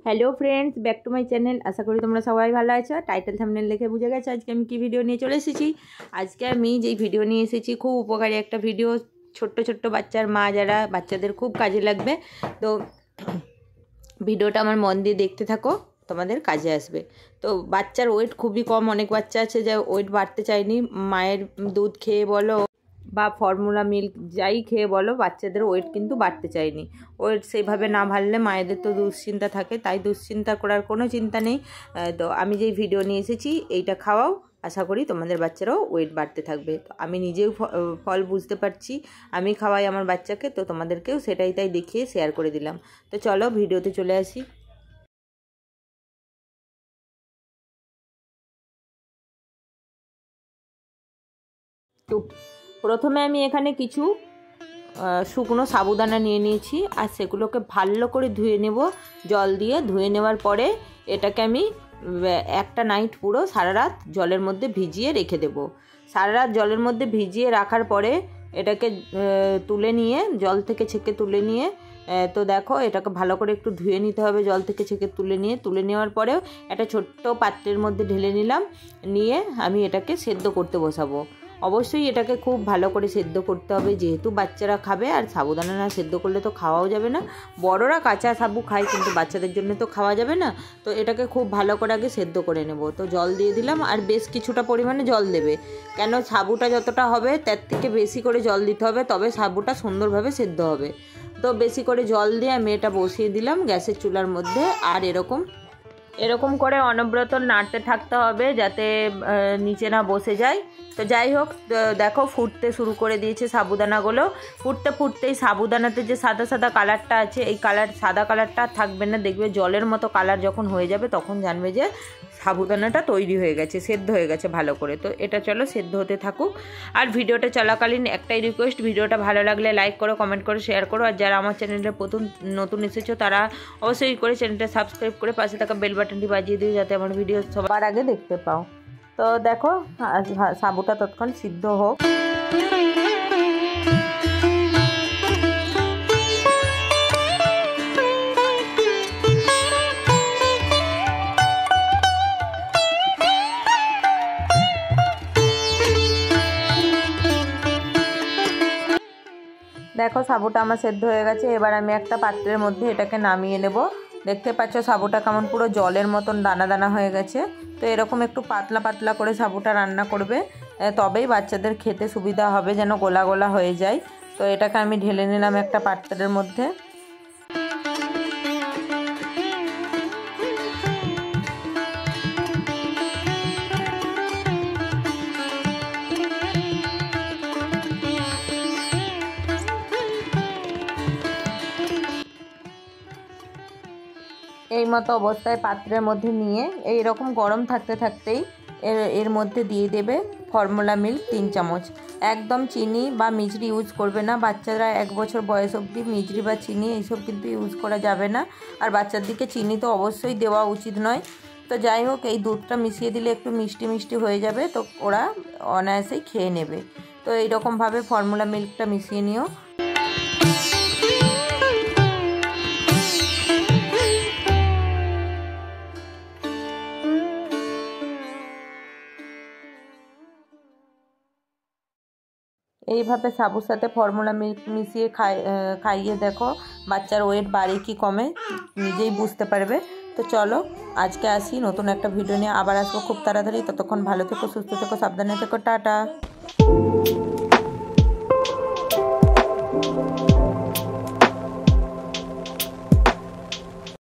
Hello friends, back to my channel. আশা করি তোমরা সবাই ভালো আছো। টাইটেল থাম্বনেল দেখে বুঝে গেছো আজকে আমি কী ভিডিও নিয়ে চলে এসেছি। আজকে আমি যেই ভিডিও নিয়ে এসেছি খুব উপকারী একটা ভিডিও, ছোট্ট ছোট্ট বাচ্চার মা যারা, বাচ্চাদের খুব কাজে লাগবে। তো ভিডিওটা আমার মন দিয়ে দেখতে থাকো, তোমাদের কাজে আসবে। তো বাচ্চার ওয়েট খুবই কম, অনেক বাচ্চা আছে যা ওয়েট বাড়তে চায়নি, মায়ের দুধ খেয়ে বলো বা ফর্মুলা মিল্ক যাই খেয়ে বলো, বাচ্চাদের ওয়েট কিন্তু বাড়তে চায়নি। ওয়েট সেইভাবে না বাড়লে মায়েদের তো দুশ্চিন্তা থাকে, তাই দুশ্চিন্তা করার কোনো চিন্তা নেই। তো আমি যেই ভিডিও নিয়ে এসেছি এইটা খাওয়াও, আশা করি তোমাদের বাচ্চারাও ওয়েট বাড়তে থাকবে। তো আমি নিজেও ফল বুঝতে পারছি, আমি খাওয়াই আমার বাচ্চাকে, তো তোমাদেরকেও সেটাই তাই দেখিয়ে শেয়ার করে দিলাম। তো চলো ভিডিওতে চলে আসি। তো প্রথমে আমি এখানে কিছু শুকনো সাবুদানা নিয়ে নিয়েছি, আর সেগুলোকে ভালো করে ধুয়ে নেব জল দিয়ে। ধুয়ে নেওয়ার পরে এটাকে আমি একটা নাইট পুরো সারা রাত জলের মধ্যে ভিজিয়ে রেখে দেব। সারা রাত জলের মধ্যে ভিজিয়ে রাখার পরে এটাকে তুলে নিয়ে, জল থেকে ছেঁকে তুলে নিয়ে, তো দেখো এটাকে ভালো করে একটু ধুয়ে নিতে হবে জল থেকে ছেঁকে তুলে নেওয়ার পরেও একটা ছোট্ট পাত্রের মধ্যে ঢেলে নিলাম। নিয়ে আমি এটাকে সেদ্ধ করতে বসাবো। অবশ্যই এটাকে খুব ভালো করে সেদ্ধ করতে হবে, যেহেতু বাচ্চারা খাবে, আর সাবুদানা না সেদ্ধ করলে তো খাওয়াও যাবে না। বড়রা কাঁচা সাবু খায়, কিন্তু বাচ্চাদের জন্য তো খাওয়া যাবে না। তো এটাকে খুব ভালো করে আগে সেদ্ধ করে নেব। তো জল দিয়ে দিলাম, আর বেশ কিছুটা পরিমাণে জল দেবে, কেন সাবুটা যতটা হবে তার থেকে বেশি করে জল দিতে হবে, তবে সাবুটা সুন্দরভাবে সেদ্ধ হবে। তো বেশি করে জল দিয়ে আমি এটা বসিয়ে দিলাম গ্যাসের চুলার মধ্যে। আর এরকম করে অনবরত নাড়তে থাকতে হবে যাতে নিচে না বসে যায়। তো যাই হোক, দেখো ফুটতে শুরু করে দিয়েছে সাবুদানাগুলো। ফুটতেই সাবুদানাতে যে সাদা সাদা কালারটা আছে, এই সাদা কালারটা থাকবে না, দেখবে জলের মতো কালার যখন হয়ে যাবে তখন জানবে যে সাবুদানাটা তৈরি হয়ে গেছে, সেদ্ধ হয়ে গেছে ভালো করে। তো এটা চলো সেদ্ধ হতে থাকুক। আর ভিডিওটা চলাকালীন একটাই রিকোয়েস্ট, ভিডিওটা ভালো লাগলে লাইক করো, কমেন্ট করো, শেয়ার করো। আর যারা আমার চ্যানেলে নতুন এসেছো তারা অবশ্যই করে চ্যানেলটা সাবস্ক্রাইব করে পাশে থাকা বেল বাটনটি বাজিয়ে দিও, যাতে আমার ভিডিও সবার আগে দেখতে পাও। তো দেখো সাবুটা তৎক্ষণ সিদ্ধ হোক। দেখো সাবুটা আমার সেদ্ধ হয়ে গেছে। এবার আমি একটা পাত্রের মধ্যে এটাকে নামিয়ে নেব। দেখতে পাচ্ছ সাবুটা কেমন পুরো জলের মতন দানা দানা হয়ে গেছে। তো এরকম একটু পাতলা পাতলা করে সাবুটা রান্না করবে, তবেই বাচ্চাদের খেতে সুবিধা হবে, যেন গোলা গোলা হয়ে যায়। তো এটাকে আমি ঢেলে নিলাম একটা পাত্রের মধ্যে। এই মতো অবস্থায় পাত্রের মধ্যে নিয়ে এইরকম গরম থাকতেই এর মধ্যে দিয়ে দেবে ফর্মুলা মিল্ক 3 চামচ। একদম চিনি বা মিজরি ইউজ করবে না, বাচ্চারা 1 বছর বয়স অবধি মিজরি বা চিনি এইসব কিন্তু ইউজ করা যাবে না। আর বাচ্চার দিকে চিনি তো অবশ্যই দেওয়া উচিত নয়। তো যাই হোক, এই দুধটা মিশিয়ে দিলে একটু মিষ্টি মিষ্টি হয়ে যাবে, তো ওরা অনায়াসেই খেয়ে নেবে। তো এইরকমভাবে ফর্মুলা মিল্কটা মিশিয়ে নিও। এইভাবে সাবুর সাথে ফর্মুলা মিল্ক মিশিয়ে খাইয়ে দেখো বাচ্চার ওয়েট বাড়ে কি কমে, নিজেই বুঝতে পারবে। তো চলো আজকে আসি নতুন একটা ভিডিও নিয়ে, আবার আসবো খুব তাড়াতাড়ি। ততক্ষণ ভালো থেকো, সুস্থ থেকো, সাবধানে থেকো, টাটা।